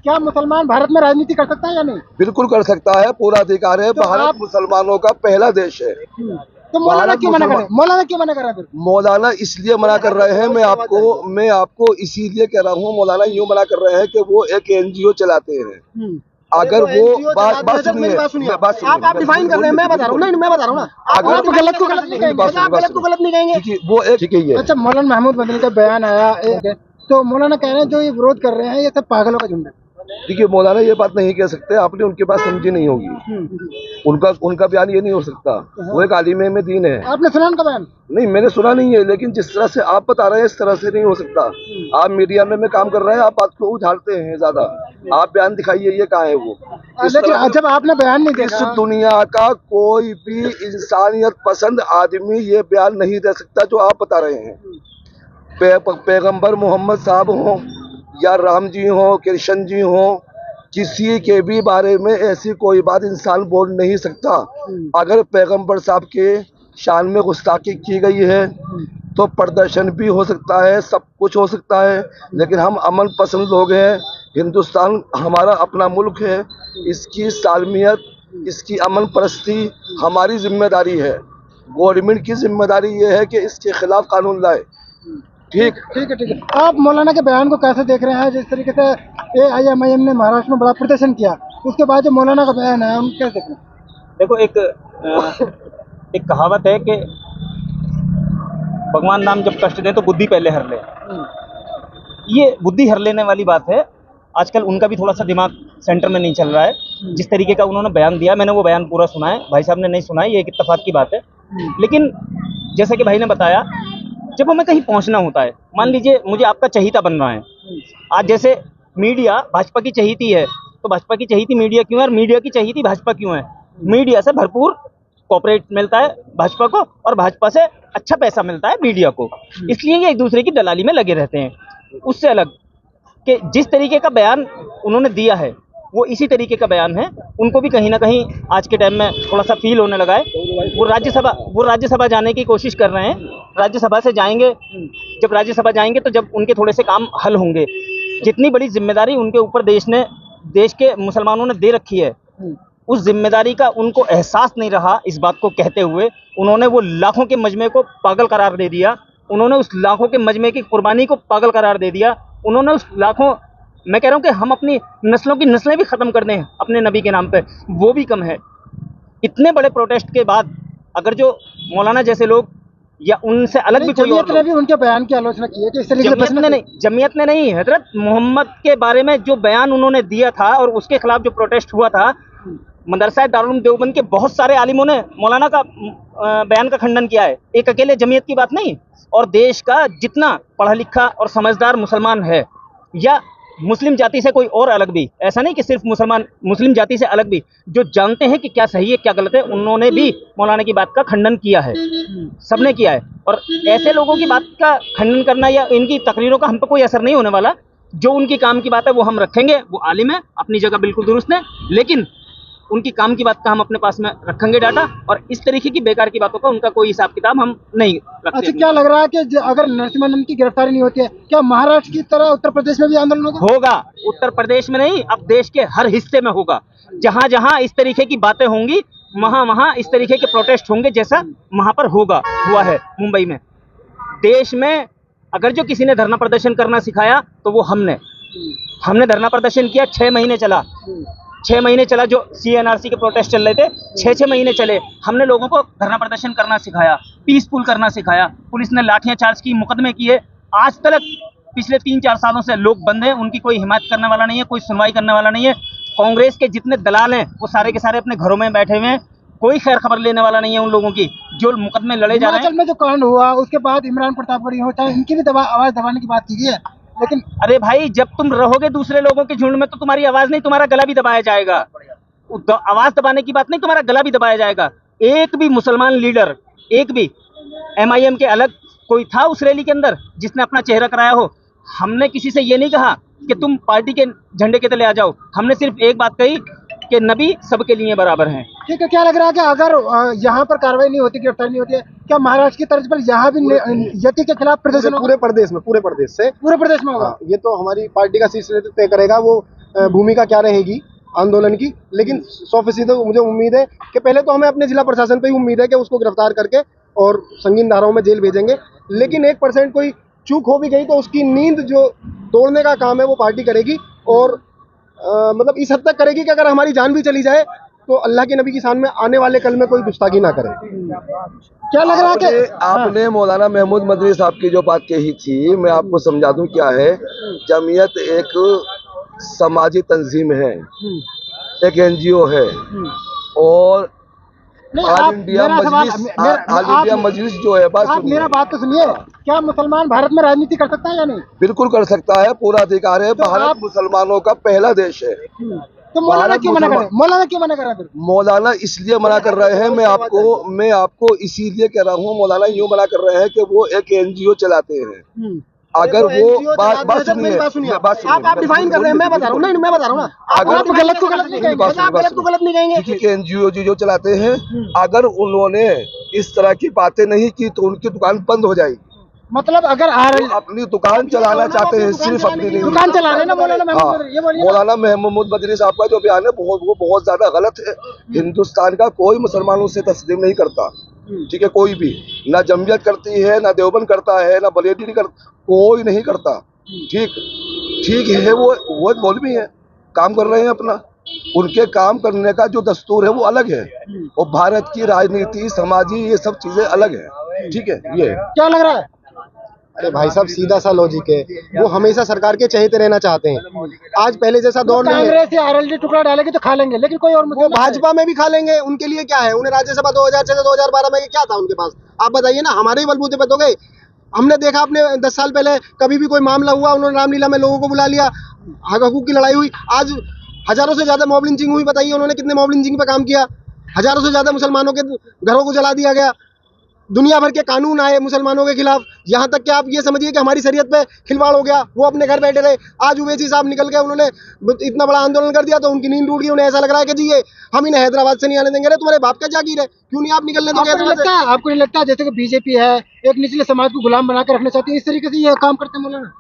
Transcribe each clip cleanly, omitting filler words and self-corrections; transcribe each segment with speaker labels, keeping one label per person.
Speaker 1: क्या मुसलमान भारत में राजनीति कर सकता है या नहीं?
Speaker 2: बिल्कुल कर सकता है, पूरा अधिकार है।
Speaker 1: तो
Speaker 2: भारत मुसलमानों का पहला देश है।
Speaker 1: तो मौलाना क्यों मना कर रहे हैं? मौलाना क्यों मना कर रहे हैं फिर?
Speaker 2: मौलाना इसलिए मना कर रहे हैं, मैं आपको इसीलिए कह रहा हूँ, मौलाना यूँ मना कर रहे हैं कि वो एक NGO चलाते हैं। अगर वो बात सुनिए,
Speaker 1: आप डिफाइन कर रहे हैं, मैं बता रहा हूँ। नहीं, मैं बता रहा हूँ ना,
Speaker 2: अगर
Speaker 1: आप गलत को गलत नहीं कहेंगे, आप गलत को गलत नहीं कहेंगे।
Speaker 2: वो एक ठीक है।
Speaker 1: अच्छा, मौलाना महमूद मदनी का बयान आया एक, तो मौलाना कह रहे हैं जो ये विरोध कर रहे हैं ये सब पागलों का झुंड है।
Speaker 2: देखिए, मौलाना ये बात नहीं कह सकते, आपने उनकी बात समझी नहीं होगी। उनका बयान ये नहीं हो सकता, वो एक आलिम में दीन है।
Speaker 1: आपने सुना उनका बयान?
Speaker 2: नहीं, मैंने सुना नहीं है, लेकिन जिस तरह से आप बता रहे हैं इस तरह से नहीं हो सकता। आप मीडिया में काम कर रहे हैं, आप बात को उछालते हैं ज्यादा। आप बयान दिखाइए, ये कहाँ है वो?
Speaker 1: लेकिन जब आपने बयान नहीं देखा,
Speaker 2: इस दुनिया का कोई भी इंसानियत पसंद आदमी ये बयान नहीं दे सकता जो आप बता रहे हैं। पैगंबर मोहम्मद साहब हों या राम जी हो, कृष्ण जी हो, किसी के भी बारे में ऐसी कोई बात इंसान बोल नहीं सकता। अगर पैगंबर साहब के शान में गुस्ताखी की गई है तो प्रदर्शन भी हो सकता है, सब कुछ हो सकता है, लेकिन हम अमन पसंद लोग हैं। हिंदुस्तान हमारा अपना मुल्क है, इसकी सालमियत, इसकी अमन परस्ती हमारी जिम्मेदारी है। गवर्नमेंट की जिम्मेदारी ये है कि इसके खिलाफ कानून लाए। ठीक
Speaker 1: है। आप मौलाना के बयान को कैसे देख रहे हैं? जिस तरीके से AIMIM ने महाराष्ट्र में बड़ा प्रदर्शन किया, उसके बाद जो मौलाना का बयान है, उनको कैसे देख रहे हैं?
Speaker 3: देखो, एक कहावत है कि भगवान राम जब कष्ट दें तो बुद्धि पहले हर ले। ये बुद्धि हर लेने वाली बात है। आजकल उनका भी थोड़ा सा दिमाग सेंटर में नहीं चल रहा है। जिस तरीके का उन्होंने बयान दिया, मैंने वो बयान पूरा सुना है, भाई साहब ने नहीं सुना है, ये एक इत्तेफाक की बात है। लेकिन जैसे कि भाई ने बताया, जब हमें कहीं पहुंचना होता है, मान लीजिए मुझे आपका चहीता बनना है। आज जैसे मीडिया भाजपा की चहीती है, तो भाजपा की चहीती मीडिया क्यों है और मीडिया की चहीती भाजपा क्यों है? मीडिया से भरपूर कॉर्पोरेट मिलता है भाजपा को, और भाजपा से अच्छा पैसा मिलता है मीडिया को, इसलिए ये एक दूसरे की दलाली में लगे रहते हैं। उससे अलग कि जिस तरीके का बयान उन्होंने दिया है वो इसी तरीके का बयान है। उनको भी कहीं ना कहीं आज के टाइम में थोड़ा सा फील होने लगा है। वो राज्यसभा जाने की कोशिश कर रहे हैं। राज्यसभा से जाएंगे, जब राज्यसभा जाएंगे तो जब उनके थोड़े से काम हल होंगे। जितनी बड़ी जिम्मेदारी उनके ऊपर देश के मुसलमानों ने दे रखी है, उस जिम्मेदारी का उनको एहसास नहीं रहा। इस बात को कहते हुए उन्होंने वो लाखों के मजमे को पागल करार दे दिया। उन्होंने उस लाखों के मजमे की कुर्बानी को पागल करार दे दिया। उन्होंने उस लाखों, मैं कह रहा हूँ कि हम अपनी नस्लों की नस्लें भी ख़त्म कर दें अपने नबी के नाम पे, वो भी कम है। इतने बड़े प्रोटेस्ट के बाद अगर जो मौलाना जैसे लोग या उनसे अलग भी कोई और लोग,
Speaker 1: भी उनके बयान की आलोचना की है कि इस तरीके से
Speaker 3: जमीयत ने नहीं, हजरत मोहम्मद के बारे में जो बयान उन्होंने दिया था और उसके खिलाफ जो प्रोटेस्ट हुआ था, मदरसा दारुल उलूम देवबंद के बहुत सारे आलिमों ने मौलाना का बयान का खंडन किया है। एक अकेले जमीयत की बात नहीं, और देश का जितना पढ़ा लिखा और समझदार मुसलमान है या मुस्लिम जाति से कोई और अलग भी, ऐसा नहीं कि सिर्फ मुस्लिम जाति से अलग भी, जो जानते हैं कि क्या सही है क्या गलत है, उन्होंने भी मौलाना की बात का खंडन किया है। सबने किया है। और ऐसे लोगों की बात का खंडन करना या इनकी तकरीरों का हम पर कोई असर नहीं होने वाला। जो उनकी काम की बात है वो हम रखेंगे। वो आलिम है, अपनी जगह बिल्कुल दुरुस्त है, लेकिन उनकी काम की बात का हम अपने पास में रखेंगे डाटा, और इस तरीके की बेकार की बातों का उनका कोई हिसाब किताब हम नहीं रखते।
Speaker 1: अच्छा, क्या लग रहा है कि अगर नरसिम्हन की गिरफ्तारी नहीं होती है, क्या महाराष्ट्र की तरह उत्तर प्रदेश में भी आंदोलन
Speaker 3: होगा? उत्तर प्रदेश में नहीं, अब देश के हर हिस्से में होगा। जहां जहां इस तरीके की बातें होंगी वहां इस तरीके के प्रोटेस्ट होंगे, जैसा वहां पर हुआ है मुंबई में। देश में अगर जो किसी ने धरना प्रदर्शन करना सिखाया तो वो हमने धरना प्रदर्शन किया। 6 महीने चला। 6 महीने चला जो CNRC के प्रोटेस्ट चल रहे थे, 6 महीने चले। हमने लोगों को धरना प्रदर्शन करना सिखाया, पीसफुल करना सिखाया। पुलिस ने लाठियां चार्ज की, मुकदमे किए। आज तक पिछले 3-4 सालों से लोग बंद हैं, उनकी कोई हिमायत करने वाला नहीं है, कोई सुनवाई करने वाला नहीं है। कांग्रेस के जितने दलाल हैं वो सारे के सारे अपने घरों में बैठे हुए हैं, कोई खैर खबर लेने वाला नहीं है उन लोगों की जो मुकदमे लड़े जा रहे हैं।
Speaker 1: हिमाचल में जो कांड हुआ उसके बाद इमरान प्रतापगढ़ी होता है, इनकी भी आवाज दबाने की बात की गई है, लेकिन
Speaker 3: अरे भाई, जब तुम रहोगे दूसरे लोगों के झुंड में तो तुम्हारी आवाज नहीं, तुम्हारा गला भी दबाया जाएगा। आवाज दबाने की बात नहीं, तुम्हारा गला भी दबाया जाएगा। एक भी मुसलमान लीडर, एक भी MIM के अलग कोई था उस रैली के अंदर जिसने अपना चेहरा कराया हो? हमने किसी से ये नहीं कहा कि तुम पार्टी के झंडे के तले आ जाओ। हमने सिर्फ एक बात कही कि नबी सबके लिए बराबर हैं।
Speaker 1: ठीक है, क्या लग रहा है कि अगर यहाँ पर कार्रवाई नहीं होती, गिरफ्तारी नहीं होती है, क्या महाराष्ट्र की तर्ज पर यहाँ भी यति के खिलाफ प्रदर्शन
Speaker 4: पूरे प्रदेश में होगा?
Speaker 1: पूरे प्रदेश में होगा।
Speaker 4: ये तो हमारी पार्टी का शीर्ष नेतृत्व तय करेगा। वो भूमिका क्या रहेगी आंदोलन की, लेकिन 100% तो मुझे उम्मीद है कि पहले तो हमें अपने जिला प्रशासन पे ही उम्मीद है कि उसको गिरफ्तार करके और संगीन धाराओं में जेल भेजेंगे, लेकिन 1% कोई चूक हो भी गई तो उसकी नींद जो तोड़ने का काम है वो पार्टी करेगी, और मतलब इस हद तक करेगी कि अगर हमारी जान भी चली जाए तो अल्लाह के नबी की शान में आने वाले कल में कोई गुस्ताखी ना करे।
Speaker 1: क्या लग रहा है कि
Speaker 2: आपने मौलाना महमूद मदनी साहब की जो बात कही थी, मैं आपको समझा दूं क्या है। जमीयत एक समाजी तंजीम है, एक NGO है, और
Speaker 1: नहीं,
Speaker 2: ऑल इंडिया मजलिस जो है, बात
Speaker 1: आप मेरा बात तो सुनिए, क्या मुसलमान भारत में राजनीति कर सकता है या नहीं?
Speaker 2: बिल्कुल कर सकता है, पूरा अधिकार है। भारत मुसलमानों का पहला देश है।
Speaker 1: तो मौलाना क्यों मना कर रहे हैं? मौलाना क्यों मना कर रहे हैं?
Speaker 2: मौलाना इसलिए मना कर रहे हैं, मैं आपको इसीलिए कह रहा हूँ, मौलाना यूँ मना कर रहे हैं कि वो एक NGO चलाते हैं। अगर वो बात सुनिए,
Speaker 4: आप डिफाइन कर रहे हैं, मैं बता रहा हूँ। नहीं, मैं बता रहा हूँ ना, आप गलत को गलत नहीं कहेंगे, आप गलत को गलत नहीं कहेंगे
Speaker 2: कि NGO जो चलाते हैं, अगर उन्होंने इस तरह की बातें नहीं की तो उनकी दुकान बंद हो जाएगी।
Speaker 1: मतलब अगर
Speaker 2: वो अपनी दुकान चलाना चाहते हैं, सिर्फ अपनी नहीं,
Speaker 1: दुकान चला रहे हैं ना मौलाना महमूद, ये बोलिए।
Speaker 2: मौलाना महमूद मदनी साहब का जो बयान है वो बहुत ज्यादा गलत है। हिंदुस्तान का कोई मुसलमानों से तस्लीम नहीं करता, ठीक है, कोई भी, ना जमयत करती है, ना देवबंद करता है, ना बरेली नहीं करता, कोई नहीं करता। ठीक है, वो एक मौलवी है, काम कर रहे हैं अपना, उनके काम करने का जो दस्तूर है वो अलग है, और भारत की राजनीति, समाजी, ये सब चीजें अलग है। ठीक है, ये
Speaker 1: क्या लग रहा है?
Speaker 4: अरे भाई साहब, सीधा सा लॉजिक है, वो हमेशा सरकार के चहेते रहना चाहते हैं। आज पहले जैसा दौर नहीं है।
Speaker 1: कांग्रेस या RLD टुकड़ा डालेगी तो खा लेंगे, लेकिन कोई और
Speaker 4: वो भाजपा में भी खा लेंगे, उनके लिए क्या है? उन्हें राज्यसभा 2006 से 2012 में क्या था उनके पास? आप बताइए ना, हमारे ही बलबूते पे तो गए। हमने देखा अपने 10 साल पहले कभी भी कोई मामला हुआ, उन्होंने रामलीला में लोगों को बुला लिया, हकूक की लड़ाई हुई, आज हजारों से ज्यादा मॉब लिंचिंग हुई। बताइए उन्होंने कितने मॉब लिंचिंग पे काम किया? हजारों से ज्यादा मुसलमानों के घरों को जला दिया गया, दुनिया भर के कानून आए मुसलमानों के खिलाफ, यहाँ तक कि आप ये समझिए कि हमारी शरीयत पे खिलवाड़ हो गया, वो अपने घर बैठे रहे। आज उवैसी साहब निकल गए, उन्होंने इतना बड़ा आंदोलन कर दिया तो उनकी नींद टूट गई। उन्हें ऐसा लग रहा है कि जी ये हम इन्हें हैदराबाद से नहीं आने देंगे। तुम्हारे बाप का जागीर है, क्यों नहीं आप निकलने दोगे?
Speaker 1: आपको नहीं लगता जैसे कि बीजेपी है, एक निचले समाज को गुलाम बना के रखना चाहती है, इस तरीके से ये काम करते हैं मौलाना?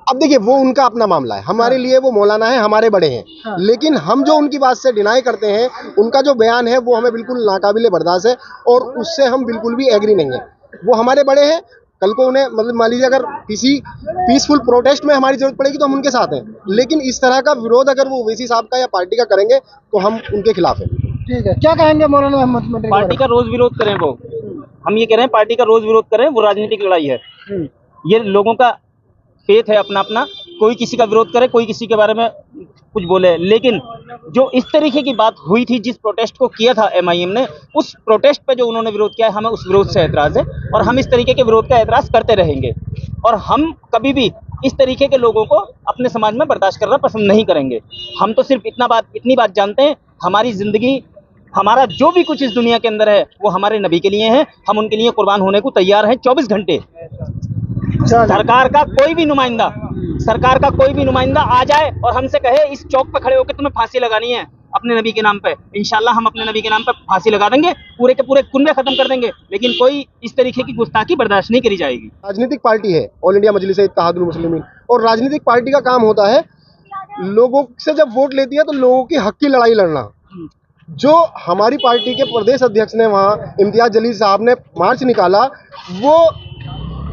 Speaker 4: अब देखिए, वो उनका अपना मामला है, हमारे लिए वो मौलाना है, हमारे बड़े हैं, लेकिन हम जो उनकी बात से डिनाई करते हैं, उनका जो बयान है वो हमें बिल्कुल नाकाबिले बर्दाश्त है, और उससे हम बिल्कुल भी एग्री नहीं है। वो हमारे बड़े हैं, कल को उन्हें मतलब मान लीजिए अगर किसी पीसफुल प्रोटेस्ट में हमारी जरूरत पड़ेगी तो हम उनके साथ हैं, लेकिन इस तरह का विरोध अगर वो ओवैसी साहब का या पार्टी का करेंगे तो हम उनके खिलाफ हैं।
Speaker 1: ठीक है, क्या कहेंगे मौलाना महमूद?
Speaker 3: पार्टी का रोज विरोध करें, वो हम ये कह रहे हैं पार्टी का रोज विरोध करें, वो राजनीतिक लड़ाई है। ये लोगों का फेथ है अपना अपना, कोई किसी का विरोध करे, कोई किसी के बारे में कुछ बोले, लेकिन जो इस तरीके की बात हुई थी, जिस प्रोटेस्ट को किया था MIM ने, उस प्रोटेस्ट पे जो उन्होंने विरोध किया है, हमें उस विरोध से ऐतराज है, और हम इस तरीके के विरोध का ऐतराज करते रहेंगे, और हम कभी भी इस तरीके के लोगों को अपने समाज में बर्दाश्त करना पसंद नहीं करेंगे। हम तो सिर्फ इतनी बात जानते हैं, हमारी जिंदगी, हमारा जो भी कुछ इस दुनिया के अंदर है वो हमारे नबी के लिए है, हम उनके लिए कुर्बान होने को तैयार हैं 24 घंटे। सरकार का कोई भी नुमाइंदा आ जाए और हमसे कहे इस चौक पर खड़े होकर तुम्हें फांसी लगानी है अपने नबी के नाम पे, इंशाल्लाह हम अपने नबी के नाम पे फांसी लगा देंगे, पूरे के पूरे कुनबे खत्म कर देंगे, लेकिन कोई इस तरीके की गुस्ताखी बर्दाश्त नहीं करी जाएगी।
Speaker 4: राजनीतिक पार्टी है ऑल इंडिया मजलिस इत्तेहादुल मुस्लिमीन, और राजनीतिक पार्टी का काम होता है लोगों से जब वोट लेती है तो लोगों की हक की लड़ाई लड़ना। जो हमारी पार्टी के प्रदेश अध्यक्ष ने वहाँ इम्तियाज जलील साहब ने मार्च निकाला, वो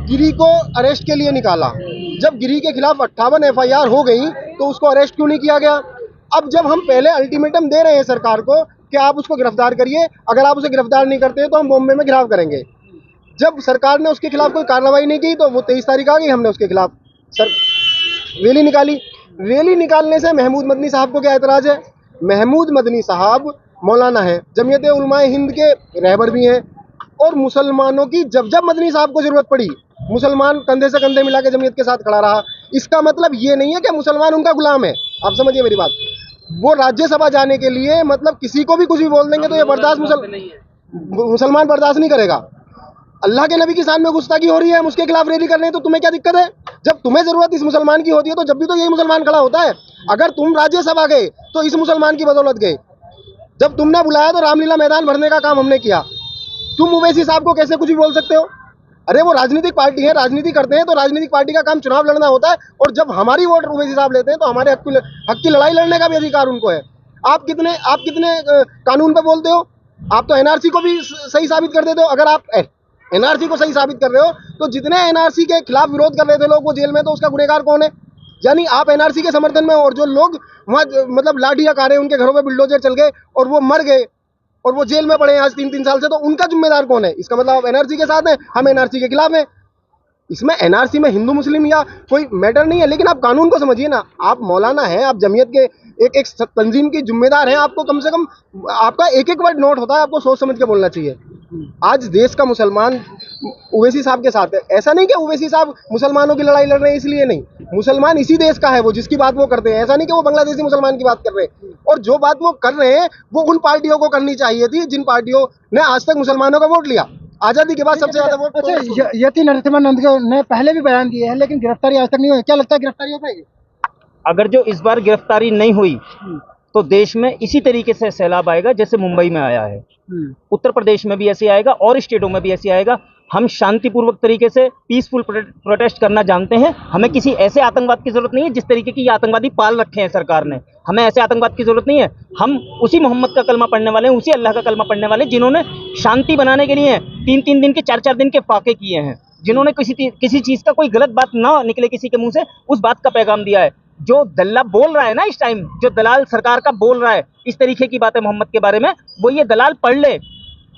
Speaker 4: गिरी को अरेस्ट के लिए निकाला। जब गिरी के खिलाफ 58 FIR हो गई तो उसको अरेस्ट क्यों नहीं किया गया? अब जब हम पहले अल्टीमेटम दे रहे हैं सरकार को कि आप उसको गिरफ्तार करिए, अगर आप उसे गिरफ्तार नहीं करते तो हम बॉम्बे में घिराव करेंगे, जब सरकार ने उसके खिलाफ कोई कार्रवाई नहीं की तो वो 23 तारीख आ गई, हमने उसके खिलाफ रैली निकाली। रैली निकालने से महमूद मदनी साहब को क्या एतराज है? महमूद मदनी साहब मौलाना है, जमीयत उलमाए हिंद के रहबर भी हैं, और मुसलमानों की जब मदनी साहब को जरूरत पड़ी, मुसलमान कंधे से कंधे मिला के जमीयत के साथ खड़ा रहा। इसका मतलब ये नहीं है कि मुसलमान उनका गुलाम है, आप समझिए मेरी बात। वो राज्यसभा जाने के लिए मतलब किसी को भी कुछ भी बोल देंगे तो ये बर्दाश्त मुसलमान बर्दाश्त नहीं करेगा। अल्लाह के नबी की शान में गुस्ताखी हो रही है, हम उसके खिलाफ रैली कर रहे हैं, तो तुम्हें क्या दिक्कत है? जब तुम्हें जरूरत इस मुसलमान की होती है तो जब भी तो यही मुसलमान खड़ा होता है। अगर तुम राज्यसभा गए तो इस मुसलमान की बदौलत गए, जब तुमने बुलाया तो रामलीला मैदान भरने का काम हमने किया। तुम ओवैसी साहब को कैसे कुछ भी बोल सकते हो? अरे वो राजनीतिक पार्टी है, राजनीति करते हैं तो राजनीतिक पार्टी का काम चुनाव लड़ना होता है, और जब हमारी वोट ओवैसी साहब लेते हैं तो हमारे हक की लड़ाई लड़ने का भी अधिकार उनको है। आप कितने कानून पे बोलते हो? आप तो एनआरसी को भी सही साबित कर देते हो। अगर आप एनआरसी को सही साबित कर रहे हो तो जितने एनआरसी के खिलाफ विरोध कर रहे थे लोग वो जेल में, तो उसका गुनहगार कौन है? यानी आप एनआरसी के समर्थन में, और जो लोग वहाँ मतलब लाठियां खा रहे हैं, उनके घरों पे बुलडोजर चल गए और वो मर गए और वो जेल में पड़े हैं आज 3-3 साल से, तो उनका जिम्मेदार कौन है? इसका मतलब आप एनआरसी के साथ हैं, हम एनआरसी के खिलाफ हैं। इसमें एनआरसी में हिंदू मुस्लिम या कोई मैटर नहीं है, लेकिन आप कानून को समझिए ना। आप मौलाना हैं, आप जमीयत के एक तंजीम की जिम्मेदार हैं, आपको कम से कम आपका एक एक वर्ड नोट होता है, आपको सोच समझ के बोलना चाहिए। आज देश का मुसलमान ओवैसी साहब के साथ है। ऐसा नहीं कि ओवैसी साहब मुसलमानों की लड़ाई लड़ रहे हैं इसलिए नहीं, मुसलमान इसी देश का है वो जिसकी बात वो करते हैं। ऐसा नहीं कि वो बांग्लादेशी मुसलमान की बात कर रहे हैं, और जो बात वो कर रहे हैं वो उन पार्टियों को करनी चाहिए थी जिन पार्टियों ने आज तक मुसलमानों का वोट लिया। आजादी के बाद सबसे ज्यादा वोट।
Speaker 1: अच्छा, यति नरसिम्हानंद ने पहले भी बयान दिए हैं लेकिन गिरफ्तारी आज तक नहीं हुई, क्या लगता है गिरफ्तारी हो पाएगी?
Speaker 3: अगर जो इस बार गिरफ्तारी नहीं हुई तो देश में इसी तरीके से सैलाब आएगा जैसे मुंबई में आया है, उत्तर प्रदेश में भी ऐसे आएगा और स्टेटों में भी ऐसे आएगा। हम शांतिपूर्वक तरीके से पीसफुल प्रोटेस्ट करना जानते हैं। हमें किसी ऐसे आतंकवाद की जरूरत नहीं है जिस तरीके की ये आतंकवादी पाल रखे हैं सरकार ने। हमें ऐसे आतंकवाद की जरूरत नहीं है। हम उसी मोहम्मद का कलमा पढ़ने वाले हैं, उसी अल्लाह का कलमा पढ़ने वाले जिन्होंने शांति बनाने के लिए 3-3 दिन के 4-4 दिन के फाके किए हैं, जिन्होंने किसी चीज का कोई गलत बात ना निकले किसी के मुंह से, उस बात का पैगाम दिया है। जो दल्ला बोल रहा है ना इस टाइम, जो दलाल सरकार का बोल रहा है इस तरीके की बातें मोहम्मद के बारे में, वो ये दलाल पढ़ ले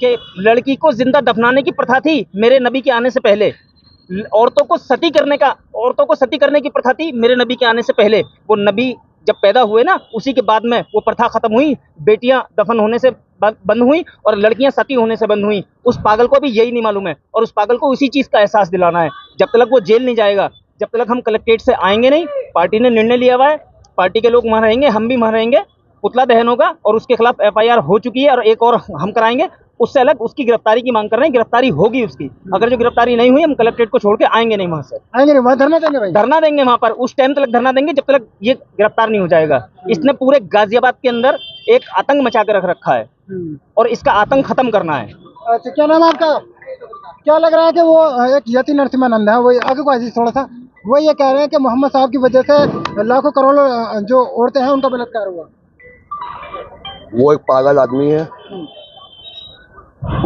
Speaker 3: कि लड़की को जिंदा दफनाने की प्रथा थी मेरे नबी के आने से पहले, औरतों को सती करने की प्रथा थी मेरे नबी के आने से पहले। वो नबी जब पैदा हुए ना उसी के बाद में वो प्रथा खत्म हुई, बेटियां दफन होने से बंद हुई और लड़कियां सती होने से बंद हुई। उस पागल को भी यही नहीं मालूम है और उस पागल को उसी चीज का एहसास दिलाना है। जब तक वो जेल नहीं जाएगा, जब तक हम कलेक्ट्रेट से आएंगे नहीं, पार्टी ने निर्णय लिया हुआ है, पार्टी के लोग वहां रहेंगे, हम भी वहां रहेंगे, पुतला दहन होगा और उसके खिलाफ एफआईआर हो चुकी है और एक और हम कराएंगे। उससे अलग उसकी गिरफ्तारी की मांग कर रहे हैं, गिरफ्तारी होगी उसकी। अगर जो गिरफ्तारी नहीं हुई हम कलेक्ट्रेट को छोड़ के आएंगे नहीं, वहां से
Speaker 1: आएंगे नहीं, वहाँ धरना देंगे भाई,
Speaker 3: धरना देंगे वहां पर, उस टाइम तक धरना देंगे जब तक ये गिरफ्तार नहीं हो जाएगा। इसने पूरे गाजियाबाद के अंदर एक आतंक मचा के रख रखा है और इसका आतंक खत्म करना है।
Speaker 1: अच्छा, क्या नाम है आपका? क्या लग रहा है कि वो एक यति नरसिम्हानंद है, वो आगे को आइए थोड़ा सा, वो ये कह रहे हैं कि मोहम्मद साहब की वजह से लाखों करोड़ों जो औरतें हैं उनका बलात्कार हुआ।
Speaker 2: वो एक पागल आदमी है,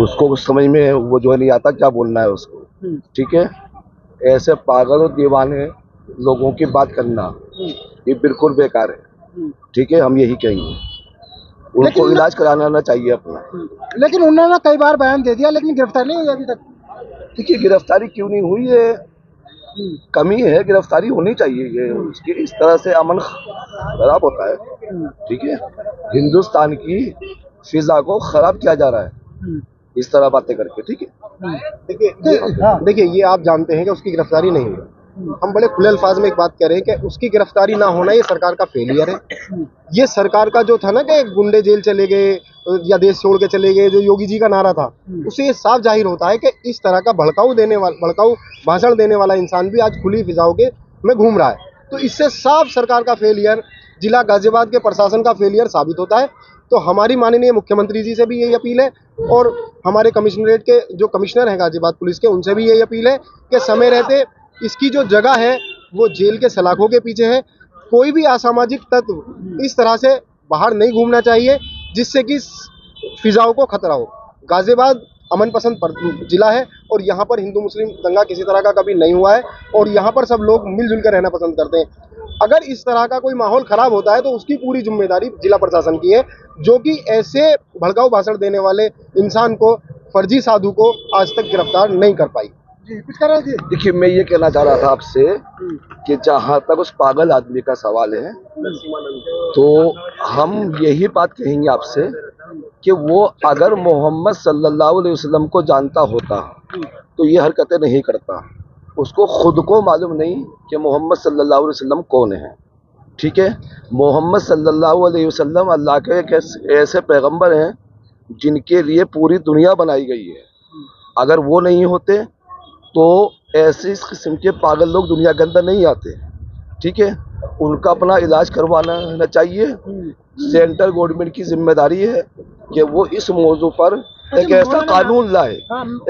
Speaker 2: उसको कुछ समझ में वो जो नहीं आता क्या बोलना है उसको, ठीक है। ऐसे पागल और दीवाने लोगों की बात करना ये बिल्कुल बेकार है, ठीक है। हम यही कहेंगे उनको इलाज कराना चाहिए अपना।
Speaker 1: लेकिन उन्होंने कई बार बयान दे दिया लेकिन गिरफ्तार नहीं हुई अभी तक।
Speaker 2: देखिए गिरफ्तारी क्यों नहीं हुई है, कमी है, गिरफ्तारी होनी चाहिए। ये उसकी इस तरह से अमन खराब होता है, ठीक है। हिंदुस्तान की फिजा को खराब किया जा रहा है इस तरह बातें करके, ठीक है।
Speaker 4: देखिए ये आप जानते हैं कि उसकी गिरफ्तारी नहीं हुई। हम बड़े खुले अल्फाज में एक बात कह रहे हैं कि उसकी गिरफ्तारी ना होना ये सरकार का फेलियर है। ये सरकार का जो था ना कि गुंडे जेल चले गए या देश छोड़ के चले गए, जो योगी जी का नारा था, उससे ये साफ जाहिर होता है कि इस तरह का भड़काऊ भाषण देने वाला इंसान भी आज खुली फिजाओं के में घूम रहा है। तो इससे साफ सरकार का फेलियर, जिला गाजियाबाद के प्रशासन का फेलियर साबित होता है। तो हमारी माननीय मुख्यमंत्री जी से भी यही अपील है और हमारे कमिश्नरेट के जो कमिश्नर हैं गाजियाबाद पुलिस के, उनसे भी यही अपील है कि समय रहते इसकी जो जगह है वो जेल के सलाखों के पीछे है। कोई भी असामाजिक तत्व इस तरह से बाहर नहीं घूमना चाहिए जिससे कि फिजाओं को खतरा हो। गाजियाबाद अमन पसंद जिला है और यहाँ पर हिंदू मुस्लिम दंगा किसी तरह का कभी नहीं हुआ है और यहाँ पर सब लोग मिलजुल कर रहना पसंद करते हैं। अगर इस तरह का कोई माहौल खराब होता है तो उसकी पूरी जिम्मेदारी जिला प्रशासन की है, जो कि ऐसे भड़काऊ भाषण देने वाले इंसान को, फर्जी साधु को आज तक गिरफ्तार नहीं कर पाई।
Speaker 1: जी, कुछ कर रहे थे?
Speaker 2: देखिए मैं ये कहना चाह रहा था आपसे कि जहाँ तक उस पागल आदमी का सवाल है तो हम यही बात कहेंगे आपसे कि वो अगर मोहम्मद सल्लल्लाहु अलैहि वसल्लम को जानता होता तो ये हरकतें नहीं करता। उसको खुद को मालूम नहीं कि मोहम्मद सल्लल्लाहु अलैहि वसल्लम कौन है, ठीक है। मोहम्मद सल्लल्लाहु अलैहि वसल्लम अल्लाह के एक ऐसे पैगंबर हैं जिनके लिए पूरी दुनिया बनाई गई है। अगर वो नहीं होते तो ऐसे इस किस्म के पागल लोग दुनिया के अंदर नहीं आते, ठीक है। उनका अपना इलाज करवाना चाहिए। सेंट्रल गवर्नमेंट की जिम्मेदारी है कि वो इस मौजू पर एक ऐसा कानून लाए,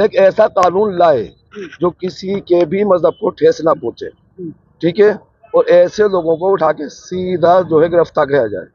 Speaker 2: एक ऐसा कानून लाए जो किसी के भी मजहब को ठेस ना पहुंचे, ठीक है। और ऐसे लोगों को उठा के सीधा जो है गिरफ्तार किया जाए।